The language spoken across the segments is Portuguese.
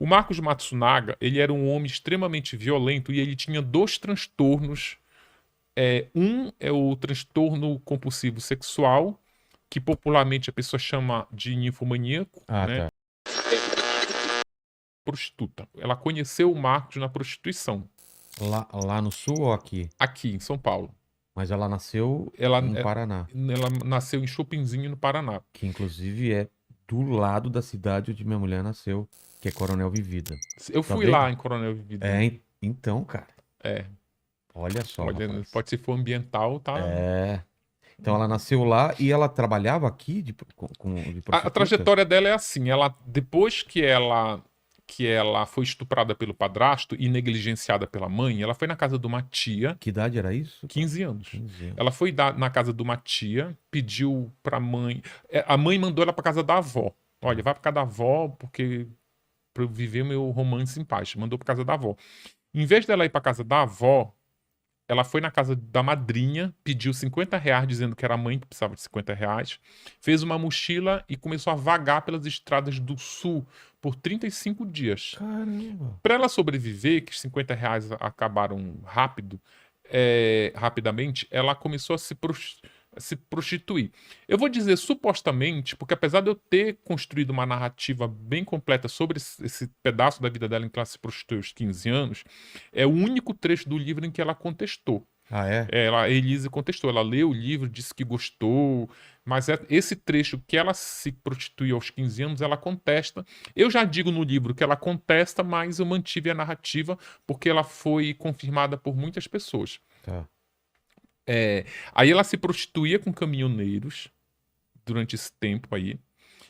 O Marcos Matsunaga, ele era um homem extremamente violento e ele tinha dois transtornos. Um é o transtorno compulsivo sexual, que popularmente a pessoa chama de ninfomaníaco, Ah, né? tá. Prostituta. Ela conheceu o Marcos na prostituição, Lá no sul ou aqui? aqui em São Paulo. Mas ela nasceu Ela, em é- Paraná, ela nasceu em Chopinzinho, no Paraná. que inclusive é do lado da cidade onde minha mulher nasceu, que é Coronel Vivida. Eu Tá fui vendo? lá em Coronel Vivida. Então, cara, É, olha só, olha, rapaz. pode ser for ambiental, tá? É. Então ela nasceu lá e ela trabalhava aqui de A prostituta? trajetória dela é assim, ela depois que ela foi estuprada pelo padrasto e negligenciada pela mãe, ela foi na casa de uma tia, Que idade era isso, cara? 15 anos. 15 anos. Ela foi na casa de uma tia, pediu pra mãe, a mãe mandou ela pra casa da avó. Olha, Tá. vai pra casa da avó porque pra eu viver meu romance em paz. Mandou pra casa da avó. Em vez dela ir pra casa da avó, ela foi na casa da madrinha, pediu R$ 50, dizendo que era a mãe que precisava de R$ 50, fez uma mochila e começou a vagar pelas estradas do sul por 35 dias. Caramba. Para ela sobreviver, que os R$ 50 acabaram rapidamente, ela começou a se prostituir. Eu vou dizer supostamente, porque apesar de eu ter construído uma narrativa bem completa sobre esse pedaço da vida dela em que ela se prostituiu aos 15 anos, é o único trecho do livro em que ela contestou. Ah, é? A Elise contestou, ela leu o livro, disse que gostou, mas esse trecho que ela se prostituiu aos 15 anos, ela contesta. Eu já digo no livro que ela contesta, mas eu mantive a narrativa porque ela foi confirmada por muitas pessoas. Tá. Aí ela se prostituía com caminhoneiros durante esse tempo aí,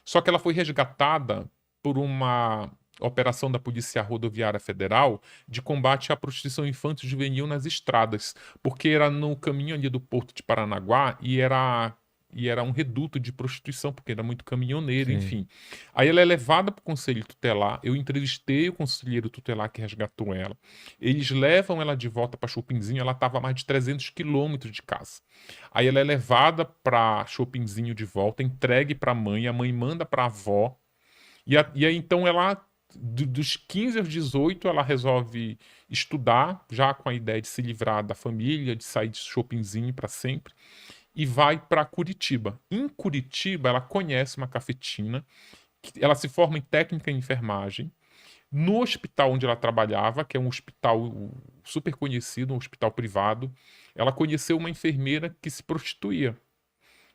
só que ela foi resgatada por uma operação da Polícia Rodoviária Federal de combate à prostituição infantil e juvenil nas estradas, porque era no caminho ali do Porto de Paranaguá e era um reduto de prostituição, porque era muito caminhoneiro, Sim. enfim. Aí ela é levada para o conselho tutelar, eu entrevistei o conselheiro tutelar que resgatou ela. Eles levam ela de volta para Chopinzinho, ela estava a mais de 300 quilômetros de casa. Aí ela é levada para Chopinzinho de volta, entregue para a mãe manda para a avó, e aí então ela, dos 15 aos 18, ela resolve estudar, já com a ideia de se livrar da família, de sair de Chopinzinho para sempre, e vai para Curitiba. Em Curitiba, ela conhece uma cafetina, ela se forma em técnica em enfermagem. No hospital onde ela trabalhava, que é um hospital super conhecido, um hospital privado, ela conheceu uma enfermeira que se prostituía.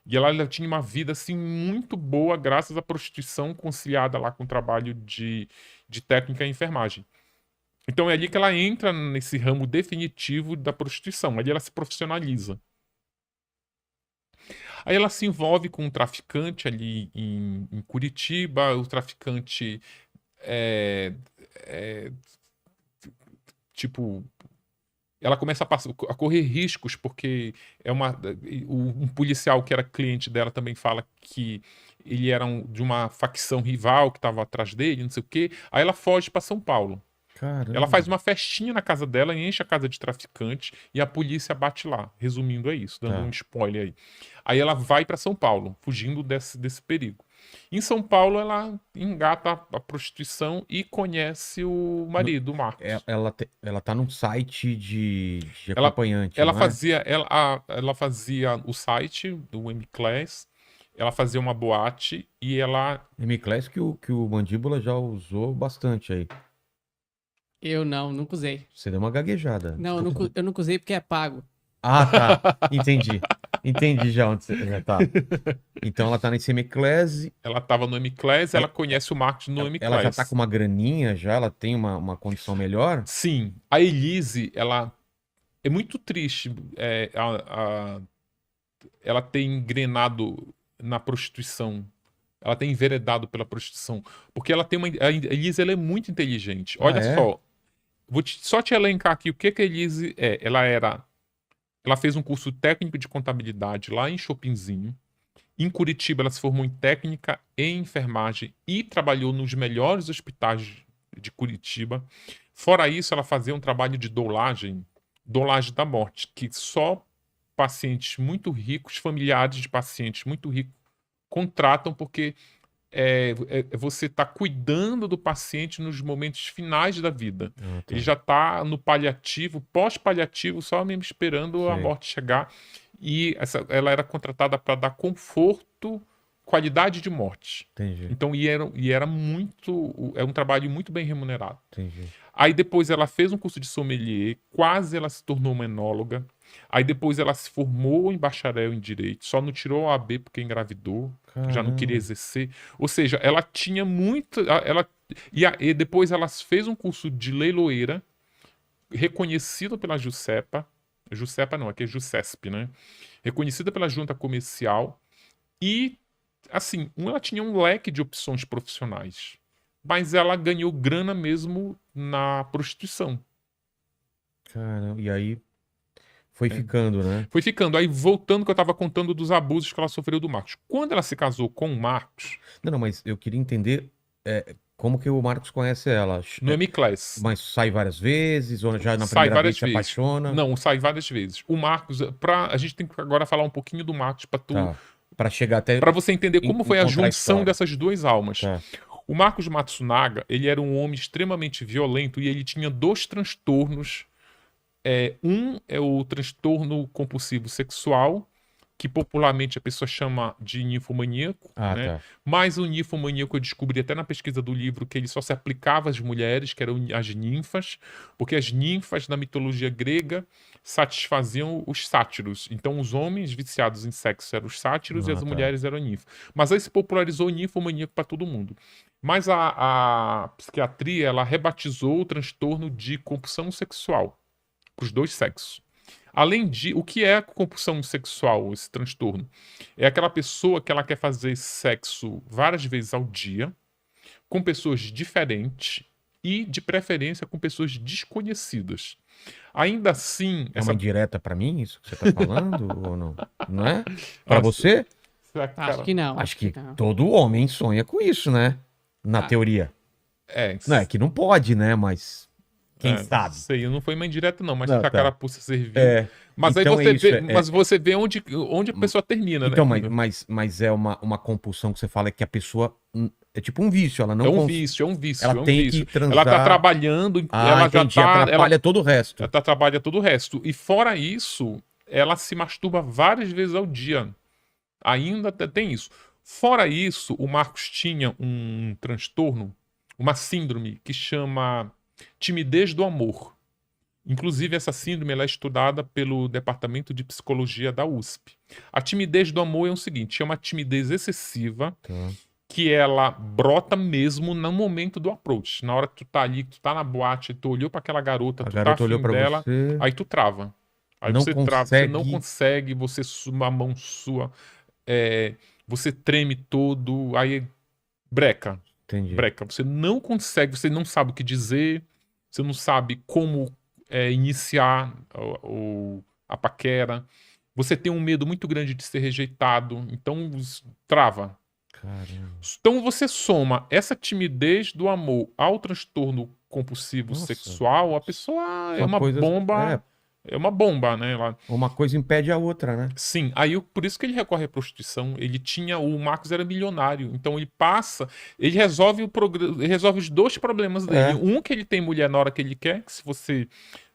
E ela tinha uma vida assim muito boa graças à prostituição conciliada lá com o trabalho de técnica em enfermagem. Então é ali que ela entra nesse ramo definitivo da prostituição. Ali ela se profissionaliza. Aí ela se envolve com um traficante ali em Curitiba. O traficante é, é, tipo, ela começa a correr riscos, porque um policial que era cliente dela também fala que ele era de uma facção rival que estava atrás dele, não sei o quê. Aí ela foge para São Paulo. Ela faz Caramba. uma festinha na casa dela, enche a casa de traficante e a polícia bate lá. Resumindo, é isso, dando um Tá. spoiler aí. Aí ela vai para São Paulo, fugindo desse perigo. Em São Paulo, ela engata a prostituição e conhece o No- marido, o Marcos. ela tá num site de Ela, acompanhante, ela não é? fazia, ela fazia o site do M-Class, ela fazia uma boate e ela. M-Class que o Mandíbula já usou bastante aí. Eu não, nunca usei. Você deu uma gaguejada. Não, eu nunca usei porque é pago. Ah, tá. Entendi. Entendi já onde você já tá. Então ela tá nesse M-Class. Ela tava no M-Class, ela conhece o Marcos no Ela já tá com M-Class. uma graninha já, ela tem uma condição melhor? Sim, a Elise, ela é muito triste. Ela tem engrenado na prostituição. Ela tem enveredado pela prostituição. Porque ela tem a Elise, ela é muito inteligente. Ah, Olha é? só, vou só te elencar aqui o que a Elise é. Ela fez um curso técnico de contabilidade lá em Chopinzinho. Em Curitiba, ela se formou em técnica em enfermagem e trabalhou nos melhores hospitais de Curitiba. Fora isso, ela fazia um trabalho de dolagem da morte, que só pacientes muito ricos, familiares de pacientes muito ricos, contratam porque você tá cuidando do paciente nos momentos finais da vida. Ah, tá. Ele já tá no paliativo, pós-paliativo, só mesmo esperando a Sei. morte chegar. E ela era contratada para dar conforto, qualidade de morte. Entendi, Então, era muito. É um trabalho muito bem remunerado. entendi. Aí depois ela fez um curso de sommelier, quase ela se tornou uma enóloga. Aí depois ela se formou em bacharel em direito, só não tirou a OAB porque engravidou, já não queria Caramba. exercer. Ou seja, ela tinha muito. E depois ela fez um curso de leiloeira, reconhecido pela Juscepa. Juscepa não, aqui é Juscesp, né? Reconhecida pela junta comercial. E, assim, ela tinha um leque de opções profissionais. Mas ela ganhou grana mesmo na prostituição. Caramba. E aí foi ficando, né? Foi ficando. Aí, voltando que eu estava contando dos abusos que ela sofreu do Marcos. Quando ela se casou com o Marcos, Não, mas eu queria entender como que o Marcos conhece ela. no M-Class, Mas sai várias vezes, ou já na sai primeira vez várias se vezes. apaixona? Não, sai várias vezes. O Marcos, a gente tem que agora falar um pouquinho do Marcos Tá. Pra chegar até para você entender como foi a encontrar a junção história. dessas duas almas. Tá. O Marcos Matsunaga, ele era um homem extremamente violento e ele tinha dois transtornos. Um é o transtorno compulsivo sexual, que popularmente a pessoa chama de ninfomaníaco, Ah, né? tá. Mas o ninfomaníaco eu descobri até na pesquisa do livro que ele só se aplicava às mulheres, que eram as ninfas, porque as ninfas na mitologia grega satisfaziam os sátiros. Então os homens viciados em sexo eram os sátiros e as Ah, tá. mulheres eram ninfas. Mas aí se popularizou o ninfomaníaco para todo mundo. Mas a psiquiatria, ela rebatizou o transtorno de compulsão sexual para os dois sexos. Além de, o que é a compulsão sexual, esse transtorno? É aquela pessoa que ela quer fazer sexo várias vezes ao dia, com pessoas diferentes e, de preferência, com pessoas desconhecidas. Ainda assim, É uma indireta pra mim, isso que você tá falando, ou não? Não é? Pra Ah, você? Acho que não. Acho que não. todo homem sonha com isso, né? Na Ah. teoria. É, Não, é que não pode, né? Mas quem sabe? Sei, não foi uma indireta não, mas Não, se a tá. carapuça serviu. É. Mas Então aí é isso, mas você vê onde a pessoa termina, Então, né? mas é uma compulsão que você fala que a pessoa é tipo um vício, ela não É um cons- vício, é um vício, ela é um tem vício. que transar. Ela tá trabalhando, Ah, ela já entendi, tá. atrapalha todo o resto. Ela trabalha todo o resto. E fora isso, ela se masturba várias vezes ao dia. Ainda tem isso. Fora isso, o Marcos tinha um transtorno, uma síndrome que chama timidez do amor. Inclusive, essa síndrome ela é estudada pelo Departamento de Psicologia da USP. A timidez do amor é o seguinte: é uma timidez excessiva Tá. que ela brota mesmo no momento do approach. Na hora que tu tá ali, que tu tá na boate, tu olhou pra aquela garota, A tu garota tá olhou afim pra dela, você. aí tu trava. Aí Não você trava, você não consegue. consegue, uma mão sua, você treme todo, aí breca, Entendi. breca. Você não consegue, você não sabe o que dizer, você não sabe como iniciar a paquera. Você tem um medo muito grande de ser rejeitado, então trava. Caramba. Então você soma essa timidez do amor ao transtorno compulsivo Nossa. sexual, a pessoa é São uma coisas- bomba. É uma bomba, né? Uma coisa impede a outra, né? Sim, aí por isso que ele recorre à prostituição. O Marcos era milionário, então ele resolve ele resolve os dois problemas dele. É. Um que ele tem mulher na hora que ele quer, que se você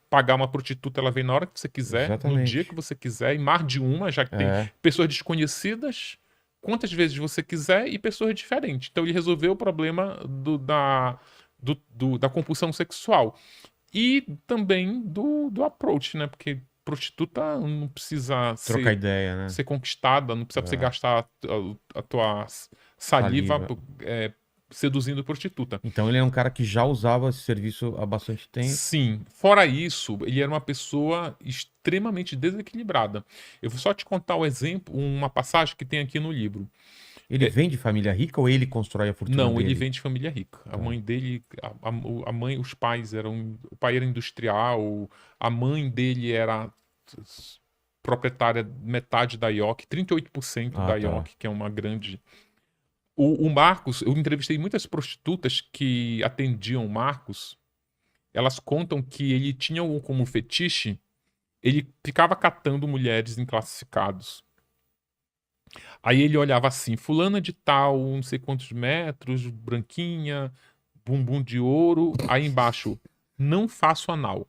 pagar uma prostituta, ela vem na hora que você quiser, no Exatamente. dia que você quiser, e mais de uma, já que tem É. pessoas desconhecidas, quantas vezes você quiser, e pessoas diferentes. Então ele resolveu o problema da compulsão sexual. E também do approach, né? Porque prostituta não precisa Trocar ideia, né? ser conquistada, não precisa você É. gastar a tua saliva Saliva. seduzindo prostituta. Então ele é um cara que já usava esse serviço há bastante tempo. Sim. Fora isso, ele era uma pessoa extremamente desequilibrada. Eu vou só te contar o exemplo, uma passagem que tem aqui no livro. Ele vem de família rica ou ele constrói a fortuna Não, dele? ele vem de família rica. A Tá. mãe dele, a mãe, os pais eram, o pai era industrial, a mãe dele era proprietária metade da IOC, 38% Ah, da tá. IOC, que é uma grande. O Marcos, eu entrevistei muitas prostitutas que atendiam o Marcos. Elas contam que ele tinha como fetiche, ele ficava catando mulheres em classificados. Aí ele olhava assim, fulana de tal, não sei quantos metros, branquinha, bumbum de ouro. Aí embaixo, não faço anal.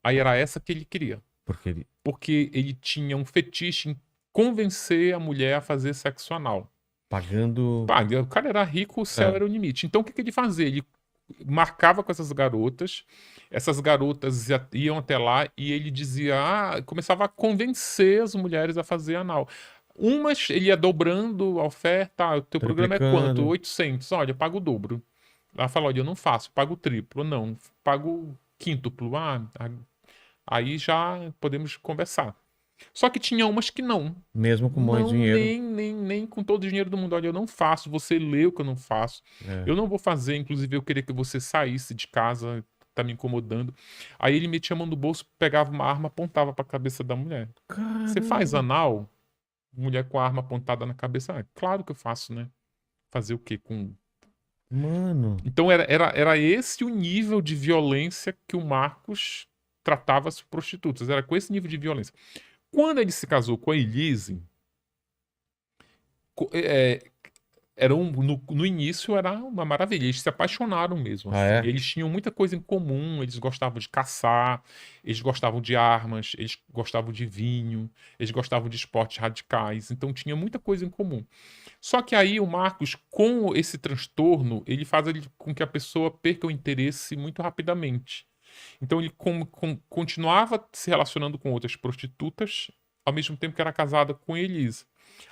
Aí era essa que ele queria. Porque ele... Porque ele tinha um fetiche em convencer a mulher a fazer sexo anal. Pagando... Pá, o cara era rico, o céu era o limite. Então o que ele fazia? Ele marcava com essas garotas iam até lá e ele dizia, começava a convencer as mulheres a fazer anal. Umas, ele ia dobrando a oferta, o teu programa é quanto? 800, olha, eu pago o dobro. Ela fala, olha, eu não faço, pago o triplo, não, pago quíntuplo, aí já podemos conversar. Só que tinha umas que não. Mesmo com muito dinheiro. Nem com todo o dinheiro do mundo. Olha, eu não faço, você leu que eu não faço. Eu não vou fazer, inclusive eu queria que você saísse de casa, tá me incomodando. Aí ele metia a mão no bolso, pegava uma arma, apontava pra cabeça da mulher. Caramba. Você faz anal? Mulher com a arma apontada na cabeça. Ah, claro que eu faço, né? Fazer o quê com... Mano. Então era esse o nível de violência que o Marcos tratava as prostitutas. Era com esse nível de violência. Quando ele se casou com a Elise, no início era uma maravilha. Eles se apaixonaram mesmo. Ah, assim. é? Eles tinham muita coisa em comum. Eles gostavam de caçar, eles gostavam de armas, eles gostavam de vinho, eles gostavam de esportes radicais. Então tinha muita coisa em comum. Só que aí o Marcos, com esse transtorno, ele faz com que a pessoa perca o interesse muito rapidamente. Então ele continuava se relacionando com outras prostitutas, ao mesmo tempo que era casada com Elise.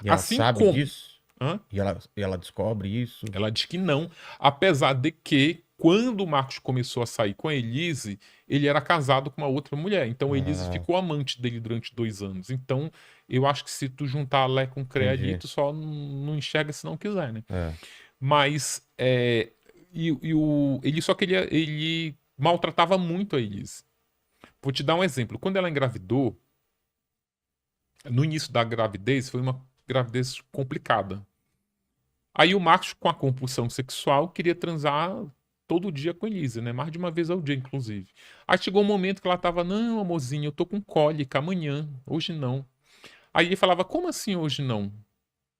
E ela Assim sabe como... disso? Hã? E ela descobre isso? Ela diz que não, apesar de que, quando o Marcos começou a sair com a Elise, ele era casado com uma outra mulher. Então a Elise ficou amante dele durante 2 anos. Então eu acho que se tu juntar Lé com Cré ali, tu só não enxerga se não quiser, né? Mas ele só queria... Ele maltratava muito a Elise. Vou te dar um exemplo. Quando ela engravidou, no início da gravidez, foi uma gravidez complicada. Aí o Marcos, com a compulsão sexual, queria transar todo dia com a Elise, né? Mais de uma vez ao dia, inclusive. Aí chegou um momento que ela tava, não, amorzinho, eu tô com cólica amanhã, hoje não. Aí ele falava, como assim hoje não?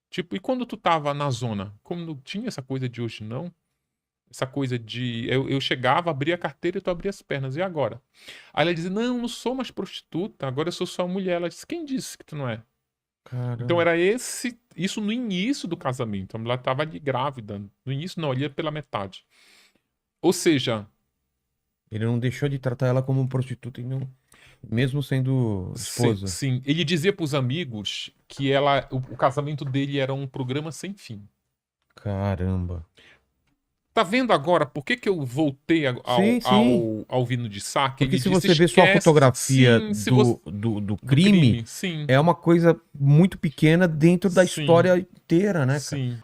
Tipo, e quando tu tava na zona? Como não tinha essa coisa de hoje não? Essa coisa de... Eu chegava, abria a carteira e tu abria as pernas. E agora? Aí ela dizia, não sou mais prostituta. Agora eu sou só mulher. Ela disse, quem disse que tu não é? Caramba. Então era isso no início do casamento. A mulher estava ali grávida. No início não, ali pela metade. Ou seja... Ele não deixou de tratar ela como prostituta, mesmo sendo esposa. Sim. Ele dizia pros amigos que o casamento dele era um programa sem fim. Caramba. Tá vendo agora por que eu voltei ao Vino de Sá? Porque se você vê só a fotografia do crime, sim. é uma coisa muito pequena dentro da história inteira, né, cara? Sim.